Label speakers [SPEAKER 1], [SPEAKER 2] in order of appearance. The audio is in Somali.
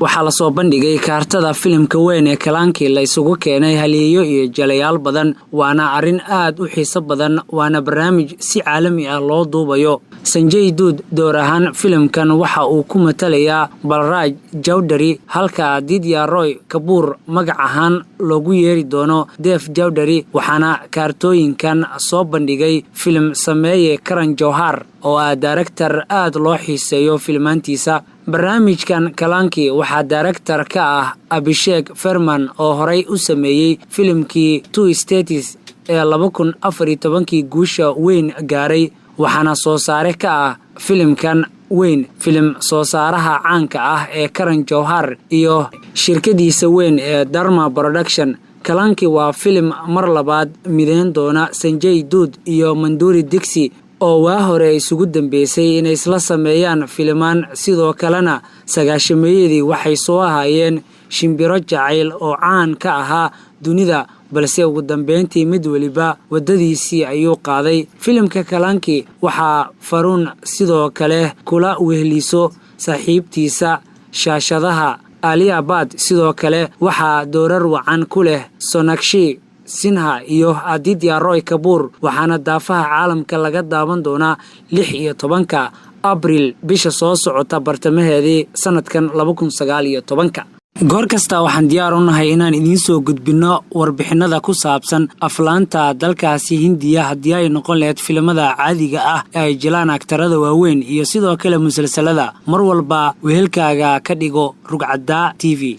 [SPEAKER 1] waxaa la soo bandhigay kaartada filimka weyn ee Kalaankii la isugu keenay haliyeeyo iyo jalayaal badan waana arin aad u xiiso badan waana barnaamij si caalami ah loo duubayo. Sanjay Dutt door ahaan filimkan waxa uu ku matalayaa Balraj Chowdhury halka Aditya Roy Kapoor magac ahaan loogu yeeri doono Dev Chowdhury waxaana kaartooyinkan soo bandhigay film sameeye Karan Johar oo ah director aad loo xiiseeyo filmaantiisa. barnaamijkan Kalaankii waxaa director ka ah Abhishek Verman oo horay u sameeyay filimkii Two States ee 2014 guusha weyn gaaray waxaana soo saare ka ah filimkan weyn film soo saaraha caanka ah ee Karan Johar iyo shirkadiisa weyn ee Dharma Production. Kalaankii waa film mar labaad mideyn doona Sanjay Dutt iyo Manduri Dixit oo waa hore isugu dambeysay inay isla sameeyaan filmaan sidoo kalena sagaashameeyadii waxay soo ahaayeen shimbiro jacayl oo caan ka ahaa dunida balse ugu dambeyntii mid waliba wadadiisii ayuu qaaday. Filimka Kalaankii waxaa Farun sidoo kale kula wehliso saaxiibtiisa shaashadaha Alia Bhatt sidoo kale waxaa doorar wacan ku leh Sonakshi Sinha iyo Aditya Roy Kapoor waxaana daafaha caalamka laga daawan doonaa 16 Abriil bisha soo socota bartamaheedii sanadkan 2019. goor kasta waxaan diyaar u nahay inaan idiin soo gudbino warbixinada ku saabsan aflaanta dalkaasi Hindiya haddii ay noqon lahayd filimada caadiga ah ee ay jilaan aktarada waaweyn iyo sidoo kale musalsalada mar walba wehelkaaga ka dhigo Rugcadda TV.